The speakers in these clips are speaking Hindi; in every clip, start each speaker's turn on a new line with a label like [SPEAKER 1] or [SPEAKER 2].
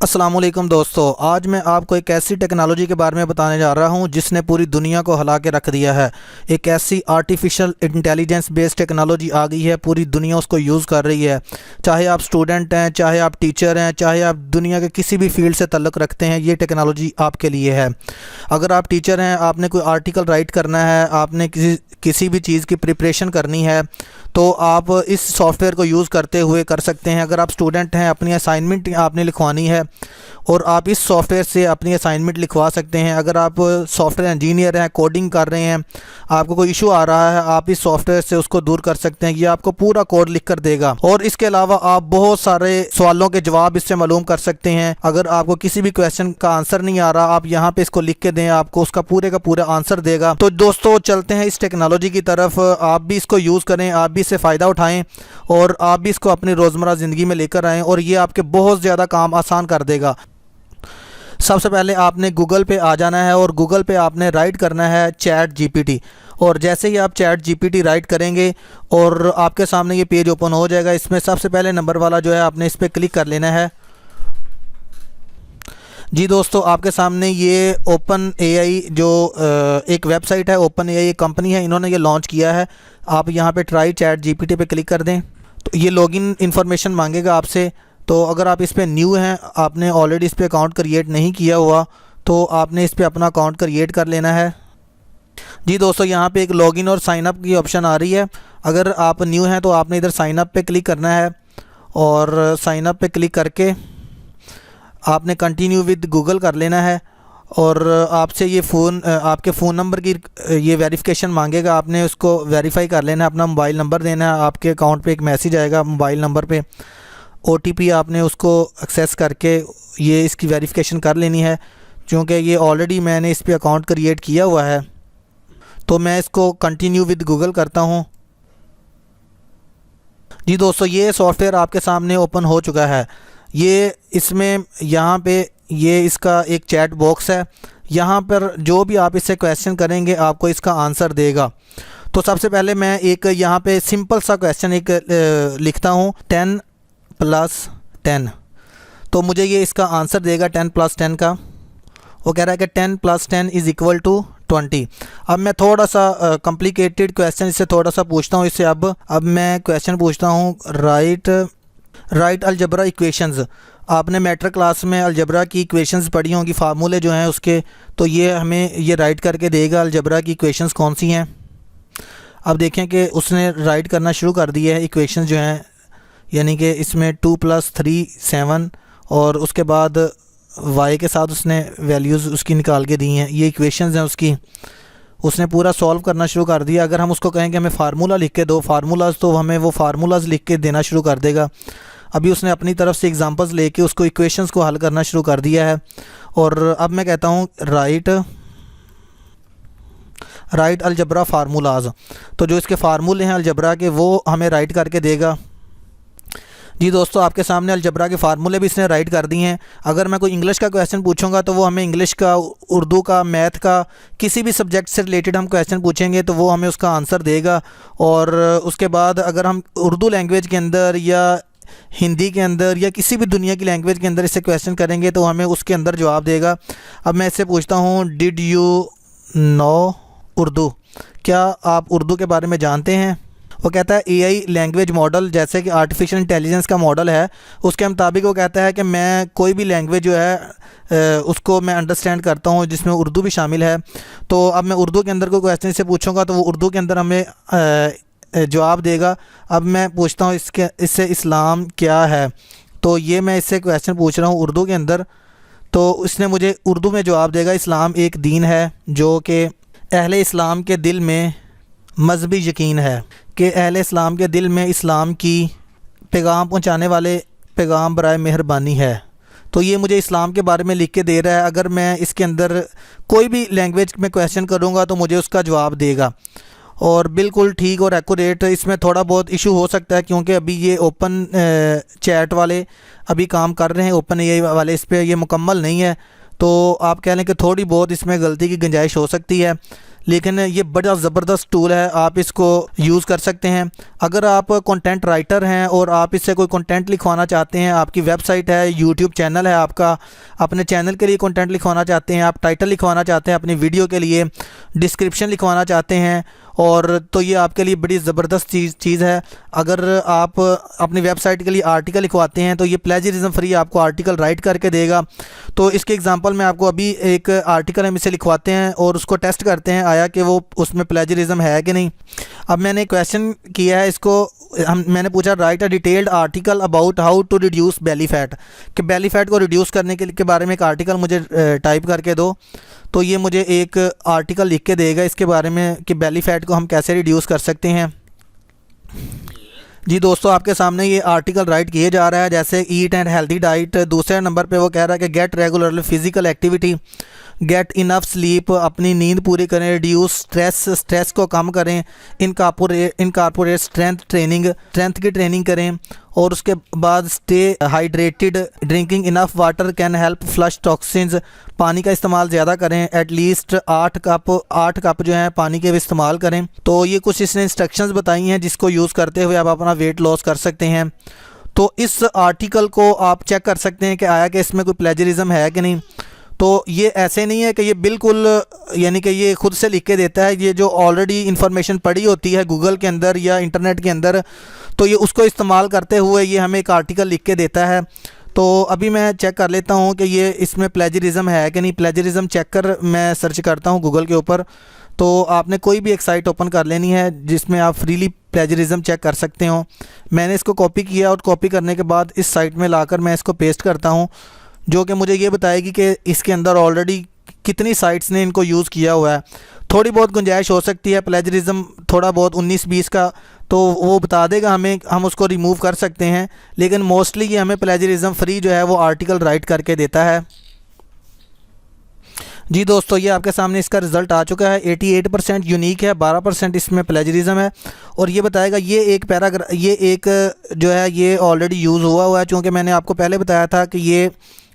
[SPEAKER 1] अस्सलाम वालेकुम दोस्तों, आज मैं आपको एक ऐसी टेक्नोलॉजी के बारे में बताने जा रहा हूं जिसने पूरी दुनिया को हिला के रख दिया है। एक ऐसी आर्टिफिशियल इंटेलिजेंस बेस्ड टेक्नोलॉजी आ गई है, पूरी दुनिया उसको यूज़ कर रही है। चाहे आप स्टूडेंट हैं, चाहे आप टीचर हैं, चाहे आप दुनिया के किसी भी फील्ड से ताल्लुक़ रखते हैं, ये टेक्नोलॉजी आपके लिए है। अगर आप टीचर हैं, आपने कोई आर्टिकल राइट करना है, आपने किसी भी चीज़ की प्रिपरेशन करनी है, तो आप इस सॉफ्टवेयर को यूज़ करते हुए कर सकते हैं। अगर आप स्टूडेंट हैं, अपनी असाइनमेंट आपने लिखवानी है और आप इस सॉफ्टवेयर से अपनी असाइनमेंट लिखवा सकते हैं। अगर आप सॉफ्टवेयर इंजीनियर हैं, कोडिंग कर रहे हैं, आपको कोई इशू आ रहा है, आप इस सॉफ्टवेयर से उसको दूर कर सकते हैं। ये आपको पूरा कोड लिख कर देगा और इसके अलावा आप बहुत सारे सवालों के जवाब इससे मालूम कर सकते हैं। अगर आपको किसी भी क्वेश्चन का आंसर नहीं आ रहा, आप यहाँ पे इसको लिख के दें, आपको उसका पूरे का पूरा आंसर देगा। तो दोस्तों, चलते हैं इस टेक्नोलॉजी की तरफ। आप भी इसको यूज़ करें, आप भी इससे फ़ायदा उठाएँ और आप भी इसको अपनी रोज़मर्रा ज़िंदगी में लेकर आएँ और ये आपके बहुत ज़्यादा काम आसान कर देगा। सबसे पहले आपने गूगल पे आ जाना है और गूगल पे आपने राइट करना है चैट जीपीटी। और जैसे ही आप चैट जीपीटी राइट करेंगे और आपके सामने ये पेज ओपन हो जाएगा। इसमें सबसे पहले नंबर वाला जो है आपने इस पर क्लिक कर लेना है। जी दोस्तों, आपके सामने ये ओपन एआई जो एक वेबसाइट है, ओपन एआई एक कंपनी है, इन्होंने ये लॉन्च किया है। आप यहाँ पे ट्राई चैट जीपीटी पे क्लिक कर दें तो ये लॉगिन इन्फॉर्मेशन मांगेगा आपसे। तो अगर आप इस पर न्यू हैं, आपने ऑलरेडी इस पर अकाउंट क्रिएट नहीं किया हुआ, तो आपने इस पर अपना अकाउंट क्रिएट कर लेना है। जी दोस्तों, यहाँ पे एक लॉगिन और साइन अप की ऑप्शन आ रही है। अगर आप न्यू हैं तो आपने इधर साइन अप पे क्लिक करना है और साइन अप पे क्लिक करके आपने कंटिन्यू विद गूगल कर लेना है। और आपसे ये आपके फ़ोन नंबर की ये वेरिफिकेशन मांगेगा, आपने उसको वेरीफाई कर लेना है। अपना मोबाइल नंबर देना है, आपके अकाउंट पे एक मैसेज आएगा मोबाइल नंबर पे, ओटीपी आपने उसको एक्सेस करके ये इसकी वेरिफिकेशन कर लेनी है। क्योंकि ये ऑलरेडी मैंने इस पर अकाउंट क्रिएट किया हुआ है, तो मैं इसको कंटिन्यू विद गूगल करता हूँ। जी दोस्तों, ये सॉफ्टवेयर आपके सामने ओपन हो चुका है। ये इसमें यहाँ पे ये इसका एक चैट बॉक्स है। यहाँ पर जो भी आप इससे क्वेश्चन करेंगे आपको इसका आंसर देगा। तो सबसे पहले मैं एक यहाँ पे सिंपल सा क्वेश्चन एक लिखता हूँ, 10 + 10। तो मुझे ये इसका आंसर देगा 10 + 10 का। वो कह रहा है कि 10 + 10 = 20। अब मैं थोड़ा सा कॉम्प्लिकेटेड क्वेश्चन इससे थोड़ा सा पूछता हूँ इससे। अब मैं क्वेश्चन पूछता हूँ, राइट अलजेब्रा इक्वेशंस। आपने मैट्रिक क्लास में अलजेब्रा की इक्वेशंस पढ़ी होंगी, फार्मूले जो हैं उसके। तो ये हमें ये राइट करके देगा अलजेब्रा की इक्वेशंस कौन सी हैं। अब देखें कि उसने राइट करना शुरू कर दिया है इक्वेशंस जो हैं, यानी कि इसमें 2 + 3 7 और उसके बाद y के साथ उसने वैल्यूज़ उसकी निकाल के दी हैं। ये इक्वेशंस हैं उसकी, उसने पूरा सॉल्व करना शुरू कर दिया। अगर हम उसको कहेंगे हमें फार्मूला लिख के दो फार्मूलाज, तो हमें वो फार्मूलाज लिख के देना शुरू कर देगा। अभी उसने अपनी तरफ से एग्जांपल्स लेके उसको इक्वेशंस को हल करना शुरू कर दिया है। और अब मैं कहता हूँ राइट अलजेब्रा फार्मूलाज। तो जो इसके फार्मूले हैं अलजेब्रा के, वो हमें राइट करके देगा। जी दोस्तों, आपके सामने अलजेब्रा के फार्मूले भी इसने राइट कर दिए हैं। अगर मैं कोई इंग्लिश का क्वेश्चन पूछूंगा तो वो हमें इंग्लिश का, उर्दू का, मैथ का, किसी भी सब्जेक्ट से रिलेटेड हम क्वेश्चन पूछेंगे तो वो हमें उसका आंसर देगा। और उसके बाद अगर हम उर्दू लैंग्वेज के अंदर या हिंदी के अंदर या किसी भी दुनिया की लैंग्वेज के अंदर इससे क्वेश्चन करेंगे तो हमें उसके अंदर जवाब देगा। अब मैं इससे पूछता हूँ, डिड यू नो उर्दू? क्या आप उर्दू के बारे में जानते हैं? वो कहता है एआई लैंग्वेज मॉडल, जैसे कि आर्टिफिशियल इंटेलिजेंस का मॉडल है, उसके मुताबिक वो कहता है कि मैं कोई भी लैंग्वेज जो है उसको मैं अंडरस्टैंड करता हूँ, जिसमें उर्दू भी शामिल है। तो अब मैं उर्दू के अंदर कोई क्वेश्चन से पूछूंगा तो वो उर्दू के अंदर हमें जवाब देगा। अब मैं पूछता हूँ इससे इस्लाम क्या है? तो ये मैं इससे क्वेश्चन पूछ रहा हूँ उर्दू के अंदर, तो इसने मुझे उर्दू में जवाब देगा, इस्लाम एक दीन है जो कि अहले इस्लाम के दिल में मजहबी यकीन है, कि अहले इस्लाम के दिल में इस्लाम की पैगाम पहुँचाने वाले पैगाम बराए मेहरबानी है। तो ये मुझे इस्लाम के बारे में लिख के दे रहा है। अगर मैं इसके अंदर कोई भी लैंग्वेज में क्वेश्चन करूँगा तो मुझे उसका जवाब देगा, और बिल्कुल ठीक और एक्यूरेट। इसमें थोड़ा बहुत इशू हो सकता है क्योंकि अभी ये ओपन चैट वाले अभी काम कर रहे हैं, ओपन एआई वाले, इस पर ये मुकम्मल नहीं है। तो आप कह लें कि थोड़ी बहुत इसमें गलती की गुंजाइश हो सकती है, लेकिन ये बड़ा ज़बरदस्त टूल है, आप इसको यूज़ कर सकते हैं। अगर आप कंटेंट राइटर हैं और आप इससे कोई कंटेंट लिखवाना चाहते हैं, आपकी वेबसाइट है, यूट्यूब चैनल है आपका, अपने चैनल के लिए कंटेंट लिखवाना चाहते हैं, आप टाइटल लिखवाना चाहते हैं अपनी वीडियो के लिए, डिस्क्रिप्शन लिखवाना चाहते हैं, और तो ये आपके लिए बड़ी ज़बरदस्त चीज़ है। अगर आप अपनी वेबसाइट के लिए आर्टिकल लिखवाते हैं तो ये प्लेजरिज्म फ्री आपको आर्टिकल राइट करके देगा। तो इसके एग्जांपल मैं आपको अभी एक आर्टिकल हम इसे लिखवाते हैं और उसको टेस्ट करते हैं आया कि वो उसमें प्लेजरिज्म है कि नहीं। अब मैंने क्वेश्चन किया है इसको, मैंने पूछा write a detailed article about how to reduce belly fat, कि बेली फैट को रिड्यूस करने के बारे में एक आर्टिकल मुझे टाइप करके दो। तो ये मुझे एक आर्टिकल लिख के देगा इसके बारे में कि बेली फैट को हम कैसे रिड्यूस कर सकते हैं। जी दोस्तों, आपके सामने ये आर्टिकल राइट किए जा रहा है, जैसे ईट एंड हेल्दी डाइट। दूसरे नंबर पे वो कह रहा है कि get regularly physical activity, get enough sleep, अपनी नींद पूरी करें, रिड्यूस स्ट्रेस को कम करें, इनकॉर्पोरेट स्ट्रेंथ की ट्रेनिंग करें, और उसके बाद stay hydrated, drinking enough water can help flush toxins, पानी का इस्तेमाल ज़्यादा करें, एटलीस्ट 8 कप जो है पानी के भी इस्तेमाल करें। तो ये कुछ इसने इंस्ट्रक्शंस बताई हैं जिसको यूज़ करते हुए आप अपना वेट लॉस कर सकते हैं। तो इस आर्टिकल को आप चेक कर सकते हैं कि आया कि इसमें कोई प्लेजरिज्म है कि नहीं। तो ये ऐसे नहीं है कि ये बिल्कुल यानी कि ये खुद से लिख के देता है, ये जो ऑलरेडी इन्फॉर्मेशन पड़ी होती है गूगल के अंदर या इंटरनेट के अंदर, तो ये उसको इस्तेमाल करते हुए ये हमें एक आर्टिकल लिख के देता है। तो अभी मैं चेक कर लेता हूँ कि ये इसमें प्लेजरिज्म है कि नहीं। प्लेजरिज्म चेक कर मैं सर्च करता हूँ गूगल के ऊपर। तो आपने कोई भी एक साइट ओपन कर लेनी है जिसमें आप फ्रीली प्लेजरिज्म चेक कर सकते हो। मैंने इसको कॉपी किया और कॉपी करने के बाद इस साइट में लाकर मैं इसको पेस्ट करता हूँ, जो कि मुझे ये बताएगी कि इसके अंदर ऑलरेडी कितनी साइट्स ने इनको यूज़ किया हुआ है। थोड़ी बहुत गुंजाइश हो सकती है प्लेजरिज्म थोड़ा बहुत 19-20 का, तो वो बता देगा हमें, हम उसको रिमूव कर सकते हैं, लेकिन मोस्टली ये हमें प्लेजरिज्म फ्री जो है वो आर्टिकल राइट करके देता है। जी दोस्तों, ये आपके सामने इसका रिज़ल्ट आ चुका है। 88% यूनिक है, 12% इसमें प्लेजरिज्म है, और ये बताएगा ये एक जो है ये ऑलरेडी यूज़ हुआ है। चूँकि मैंने आपको पहले बताया था कि ये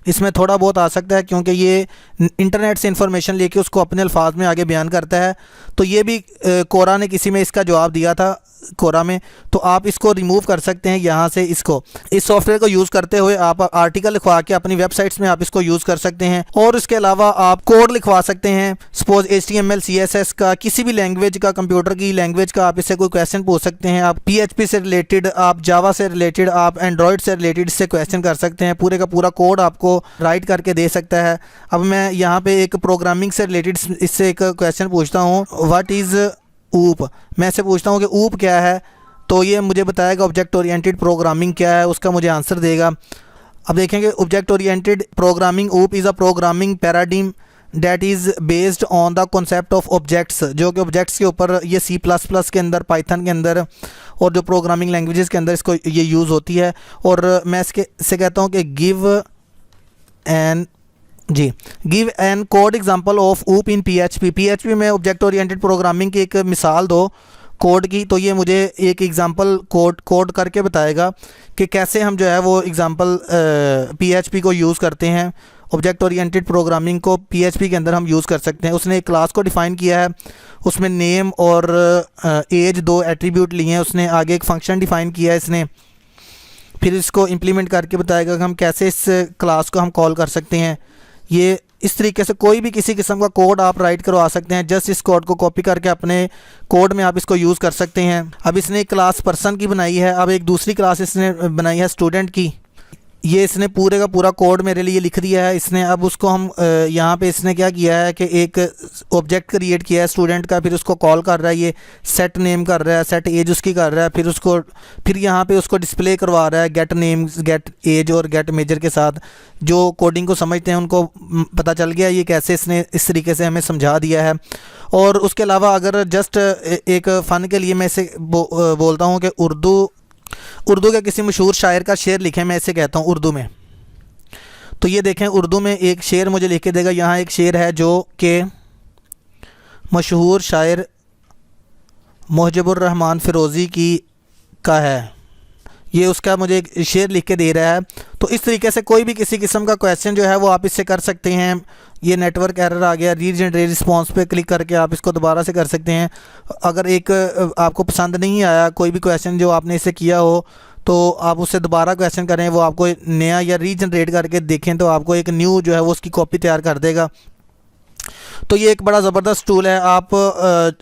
[SPEAKER 1] इसमें थोड़ा बहुत आ सकता है, क्योंकि ये इंटरनेट से इन्फॉर्मेशन लेके उसको अपने अल्फाज में आगे बयान करता है। तो ये भी कोरा ने किसी में इसका जवाब दिया था, कोरा में। तो आप इसको रिमूव कर सकते हैं यहाँ से। इस सॉफ्टवेयर को यूज़ करते हुए आप आर्टिकल लिखवा के अपनी वेबसाइट्स में आप इसको यूज़ कर सकते हैं, और इसके अलावा आप कोड लिखवा सकते हैं। सपोज HTML CSS का, किसी भी लैंग्वेज का, कंप्यूटर की लैंग्वेज का आप इससे कोई क्वेश्चन पूछ सकते हैं। आप PHP से रिलेटेड, आप जावा से रिलेटेड, आप एंड्रॉयड से रिलेटेड इससे क्वेश्चन कर सकते हैं। पूरे का पूरा कोड आपको राइट करके दे सकता है। अब मैं यहाँ पे एक प्रोग्रामिंग से रिलेटेड इससे एक क्वेश्चन पूछता हूँ, व्हाट इज़ ऊप। मैं इससे पूछता हूँ कि ऊप क्या है, तो ये मुझे बताएगा ऑब्जेक्ट ओरिएंटेड प्रोग्रामिंग क्या है, उसका मुझे आंसर देगा। अब देखेंगे ऑब्जेक्ट ओरिएंटेड प्रोग्रामिंग, ऊप is a programming paradigm that is based on the concept of objects, जो कि ऑब्जेक्ट्स के ऊपर ये C++ के अंदर, पाइथन के अंदर और जो प्रोग्रामिंग लैंग्वेजेस के अंदर इसको ये यूज़ होती है। और मैं इससे कहता हूँ कि give an code example of ऊप इन PHP में ऑब्जेक्ट ओरिएंटेड प्रोग्रामिंग की एक मिसाल दो कोड की। तो ये मुझे एक एग्जांपल कोड करके बताएगा कि कैसे हम जो है वो एग्जांपल PHP को यूज़ करते हैं। ऑब्जेक्ट ओरिएंटेड प्रोग्रामिंग को PHP के अंदर हम यूज़ कर सकते हैं। उसने एक क्लास को डिफ़ाइन किया है, उसमें नेम और एज 2 एट्रीब्यूट लिए हैं। उसने आगे एक फंक्शन डिफ़ाइन किया है इसने, फिर इसको इम्प्लीमेंट करके बताएगा कि हम कैसे इस क्लास को हम कॉल कर सकते हैं। ये इस तरीके से कोई भी किसी किस्म का कोड आप राइट करवा सकते हैं। जस्ट इस कोड को कॉपी करके अपने कोड में आप इसको यूज़ कर सकते हैं। अब इसने एक क्लास पर्सन की बनाई है, अब एक दूसरी क्लास इसने बनाई है स्टूडेंट की। ये इसने पूरे का पूरा कोड मेरे लिए लिख दिया है इसने। अब उसको हम यहाँ पे इसने क्या किया है कि एक ऑब्जेक्ट क्रिएट किया है स्टूडेंट का, फिर उसको कॉल कर रहा है, ये सेट नेम कर रहा है, सेट एज उसकी कर रहा है, फिर यहाँ पे उसको डिस्प्ले करवा रहा है गेट नेम, गेट एज और गेट मेजर के साथ। जो कोडिंग को समझते हैं उनको पता चल गया ये कैसे इसने इस तरीके से हमें समझा दिया है। और उसके अलावा अगर जस्ट एक फ़न के लिए मैं इसे बोलता हूँ कि उर्दू के किसी मशहूर शायर का शेर लिखें, मैं इसे कहता हूँ उर्दू में। तो ये देखें उर्दू में एक शेर मुझे लिख के देगा। यहाँ एक शेर है जो कि मशहूर शायर मुहज्जबुर रहमान फ़िरोज़ी का है। ये उसका मुझे एक शेयर लिख के दे रहा है। तो इस तरीके से कोई भी किसी किस्म का क्वेश्चन जो है वो आप इससे कर सकते हैं। ये नेटवर्क एरर आ गया, रीजनरेट रिस्पॉन्स पे क्लिक करके आप इसको दोबारा से कर सकते हैं। अगर एक आपको पसंद नहीं आया कोई भी क्वेश्चन जो आपने इससे किया हो, तो आप उससे दोबारा क्वेश्चन करें, वो आपको नया या रीजनरेट करके देखें तो आपको एक न्यू जो है वो उसकी कॉपी तैयार कर देगा। तो ये एक बड़ा ज़बरदस्त टूल है। आप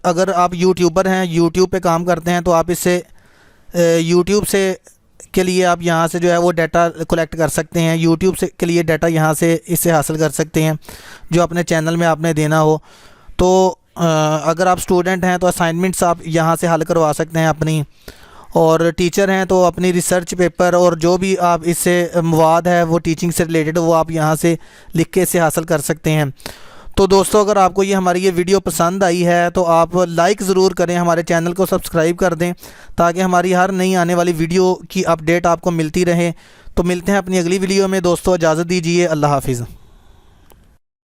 [SPEAKER 1] अगर आप यूट्यूबर हैं, यूट्यूब पे काम करते हैं, तो आप इससे यूट्यूब से के लिए आप यहाँ से जो है वो डाटा कलेक्ट कर सकते हैं। यूट्यूब से के लिए डाटा यहाँ से इससे हासिल कर सकते हैं जो अपने चैनल में आपने देना हो। तो अगर आप स्टूडेंट हैं तो असाइनमेंट्स आप यहाँ से हल करवा सकते हैं अपनी, और टीचर हैं तो अपनी रिसर्च पेपर और जो भी आप इससे मवाद है वो टीचिंग से रिलेटेड वो आप यहाँ से लिख के इसे हासिल कर सकते हैं। तो दोस्तों, अगर आपको हमारी ये वीडियो पसंद आई है तो आप लाइक ज़रूर करें, हमारे चैनल को सब्सक्राइब कर दें ताकि हमारी हर नई आने वाली वीडियो की अपडेट आपको मिलती रहे। तो मिलते हैं अपनी अगली वीडियो में दोस्तों, इजाज़त दीजिए, अल्लाह हाफिज़।